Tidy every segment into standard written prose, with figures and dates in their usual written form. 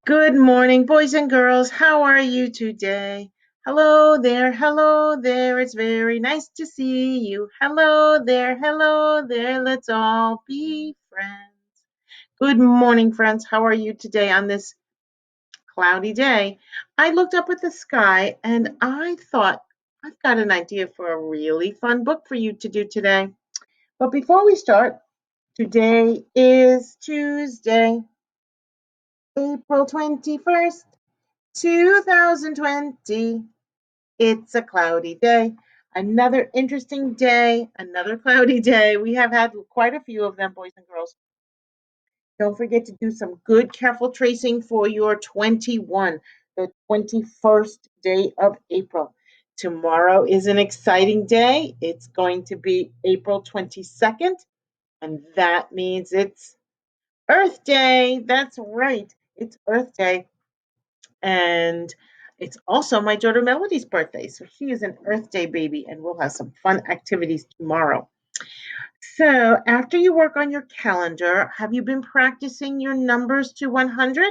Good morning, boys and girls. How are you today? Hello there, hello there. It's very nice to see you. Hello there, hello there. Let's all be friends. Good morning, friends. How are you today on this cloudy day? I looked up at the sky and I thought I've got an idea for a really fun book for you to do today. But before we start, today is Tuesday, April 21st. 2020. It's a cloudy day. Another interesting day, another cloudy day. We have had quite a few of them, boys and girls. Don't forget to do some good, careful tracing for your 21, the 21st day of April. Tomorrow is an exciting day. It's going to be April 22nd, and that means it's Earth Day. That's right, it's Earth Day. And it's also my daughter Melody's birthday. So she is an Earth Day baby, and we'll have some fun activities tomorrow. So, after you work on your calendar, have you been practicing your numbers to 100?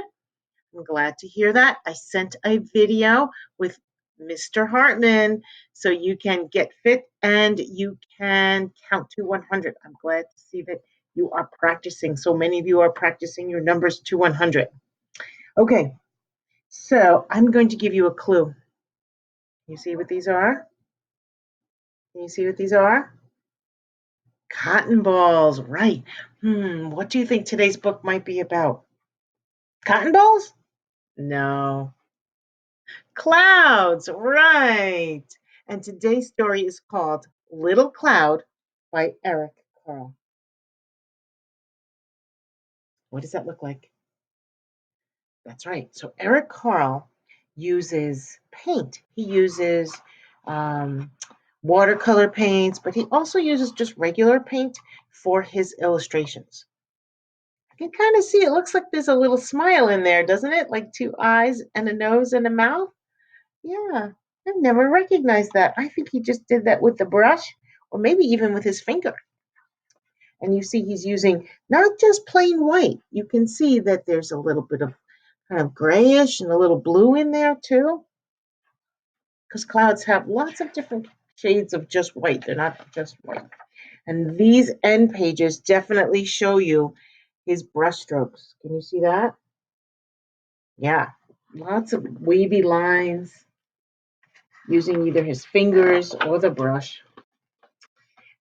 I'm glad to hear that. I sent a video with Mr. Hartman so you can get fit and you can count to 100. I'm glad to see that you are practicing. So many of you are practicing your numbers to 100. Okay, so I'm going to give you a clue. You see what these are? Can you see what these are? Cotton balls, right. What do you think today's book might be about? Cotton balls? No. Clouds, right. And today's story is called Little Cloud by Eric Carle. What does that look like? That's right. So Eric Carle uses paint. He uses um, watercolor paints, but he also uses just regular paint for his illustrations. I can kind of see it looks like there's a little smile in there, doesn't it? Like two eyes and a nose and a mouth. Yeah, I've never recognized that. I think he just did that with the brush or maybe even with his finger. And you see he's using not just plain white. You can see that there's a little bit of kind of grayish and a little blue in there too, because clouds have lots of different shades of just white. They're not just white. And these end pages definitely show you his brush strokes. Can you see that? Yeah, lots of wavy lines using either his fingers or the brush.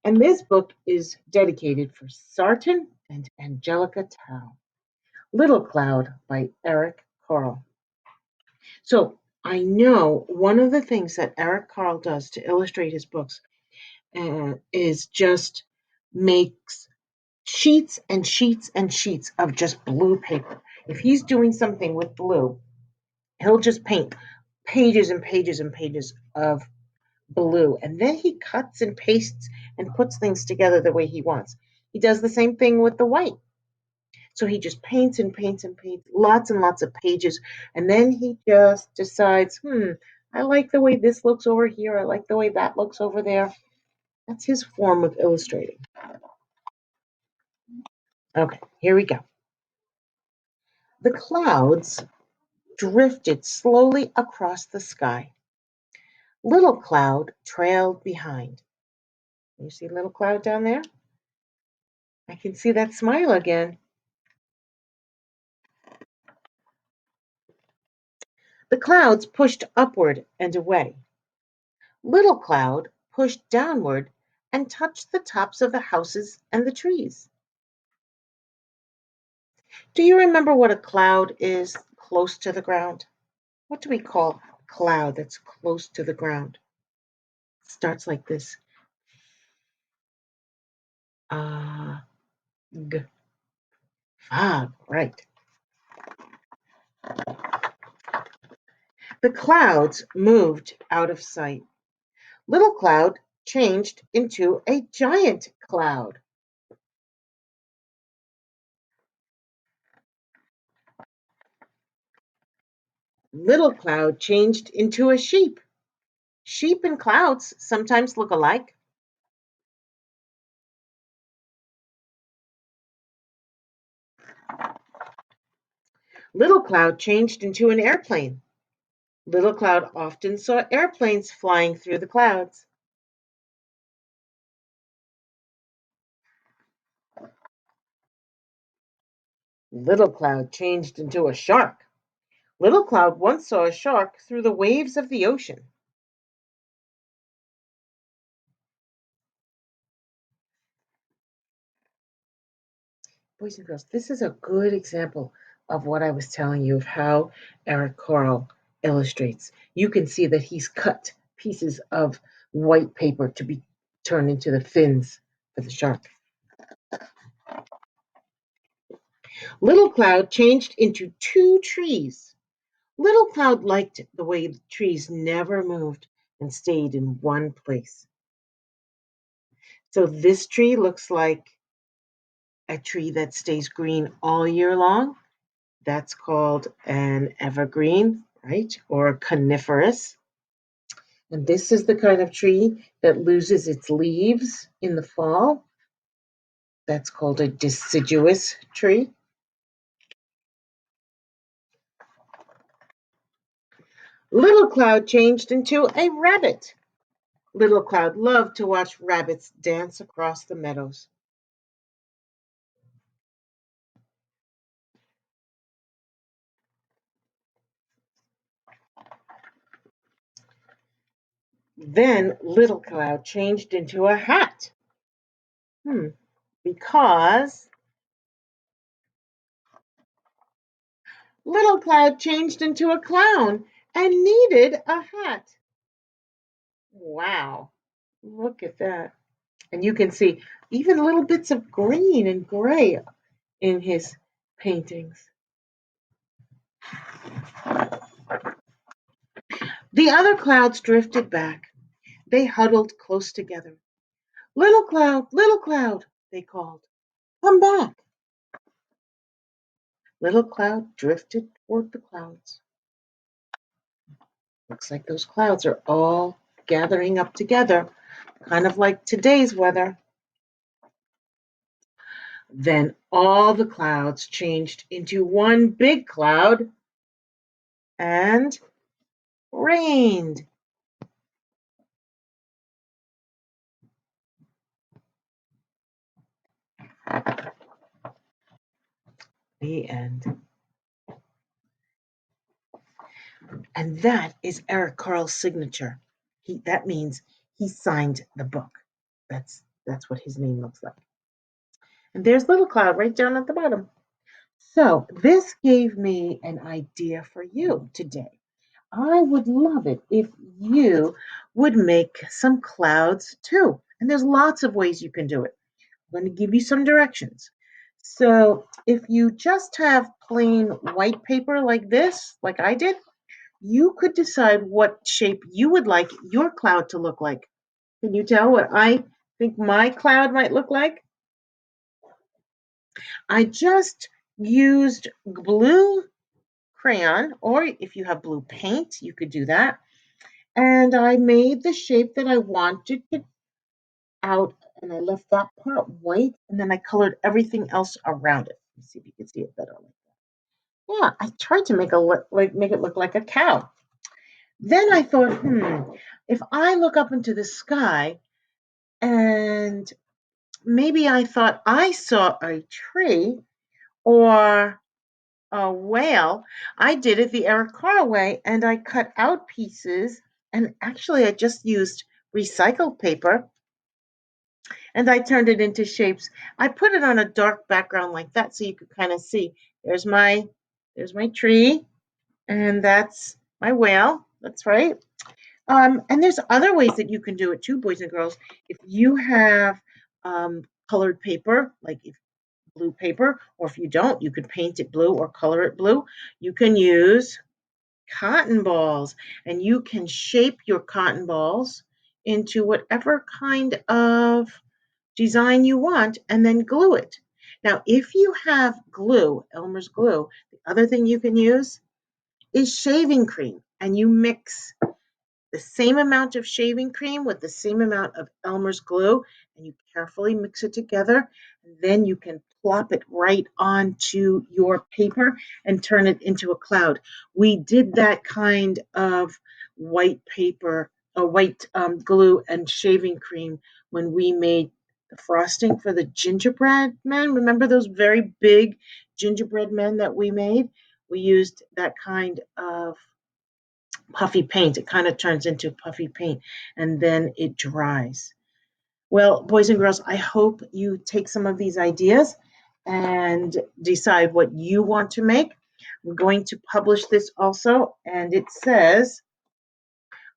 And this book is dedicated for Sarton and Angelica Tao. Little Cloud by Eric Carle. So I know one of the things that Eric Carle does to illustrate his books is just makes sheets and sheets and sheets of just blue paper. If he's doing something with blue, he'll just paint pages and pages and pages of blue. And then he cuts and pastes and puts things together the way he wants. He does the same thing with the white. So he just paints and paints and paints lots and lots of pages. And then he just decides, I like the way this looks over here. I like the way that looks over there. That's his form of illustrating. Okay, here we go. The clouds drifted slowly across the sky. Little Cloud trailed behind. You see Little Cloud down there? I can see that smile again. The clouds pushed upward and away. Little Cloud pushed downward and touched the tops of the houses and the trees. Do you remember what a cloud is close to the ground? What do we call a cloud that's close to the ground? It starts like this. Ah, g, fog, right. The clouds moved out of sight. Little Cloud changed into a giant cloud. Little Cloud changed into a sheep. Sheep and clouds sometimes look alike. Little Cloud changed into an airplane. Little Cloud often saw airplanes flying through the clouds. Little Cloud changed into a shark. Little Cloud once saw a shark through the waves of the ocean. Boys and girls, this is a good example of what I was telling you of how Eric Carle illustrates. You can see that he's cut pieces of white paper to be turned into the fins for the shark. Little Cloud changed into two trees. Little Cloud liked the way the trees never moved and stayed in one place. So this tree looks like a tree that stays green all year long. That's called an evergreen, right? Or a coniferous. And this is the kind of tree that loses its leaves in the fall. That's called a deciduous tree. Little Cloud changed into a rabbit. Little Cloud loved to watch rabbits dance across the meadows. Then Little Cloud changed into a hat. Because Little Cloud changed into a clown and needed a hat. Wow, look at that. And you can see even little bits of green and gray in his paintings. The other clouds drifted back. They huddled close together. Little Cloud, they called. Come back. Little Cloud drifted toward the clouds. Looks like those clouds are all gathering up together, kind of like today's weather. Then all the clouds changed into one big cloud and rained. The end. And that is Eric Carle's signature. That means he signed the book. That's what his name looks like. And there's Little Cloud right down at the bottom. So this gave me an idea for you today. I would love it if you would make some clouds too. And there's lots of ways you can do it. I'm going to give you some directions. So if you just have plain white paper like this, like I did, you could decide what shape you would like your cloud to look like. Can you tell what I think my cloud might look like? I just used blue crayon, or if you have blue paint, you could do that. And I made the shape that I wanted it out, and I left that part white, and then I colored everything else around it. Let's see if you can see it better. Yeah, I tried to make it look like a cow. Then I thought, if I look up into the sky and maybe I thought I saw a tree or a whale, I did it the Eric Carle way and I cut out pieces. And actually, I just used recycled paper and I turned it into shapes. I put it on a dark background like that so you could kind of see. There's my tree, and that's my whale. That's right. And there's other ways that you can do it too, boys and girls. If you have colored paper, like if blue paper, or if you don't, you could paint it blue or color it blue. You can use cotton balls, and you can shape your cotton balls into whatever kind of design you want and then glue it. Now, if you have glue, Elmer's glue, the other thing you can use is shaving cream, and you mix the same amount of shaving cream with the same amount of Elmer's glue, and you carefully mix it together. And then you can plop it right onto your paper and turn it into a cloud. We did that kind of white paper, white glue and shaving cream when we made the frosting for the gingerbread men. Remember those very big gingerbread men that we made? We used that kind of puffy paint. It kind of turns into puffy paint and then it dries. Well, boys and girls, I hope you take some of these ideas and decide what you want to make. I'm going to publish this also, and it says,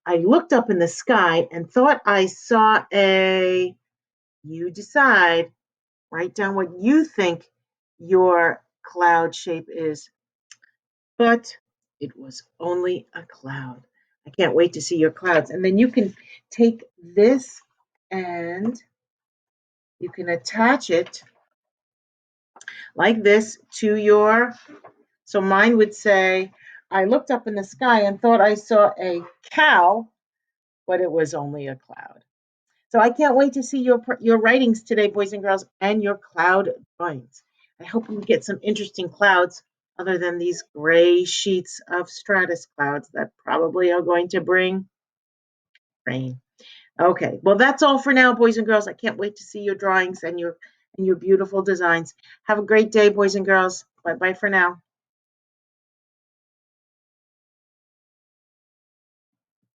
I looked up in the sky and thought I saw a, you decide, write down what you think your cloud shape is, but it was only a cloud. I can't wait to see your clouds. And then you can take this and you can attach it like this to your, so mine would say, I looked up in the sky and thought I saw a cow, but it was only a cloud. So I can't wait to see your writings today, boys and girls, and your cloud drawings. I hope we get some interesting clouds other than these gray sheets of stratus clouds that probably are going to bring rain. Okay, well that's all for now, boys and girls. I can't wait to see your drawings and your beautiful designs. Have a great day, boys and girls. Bye bye for now.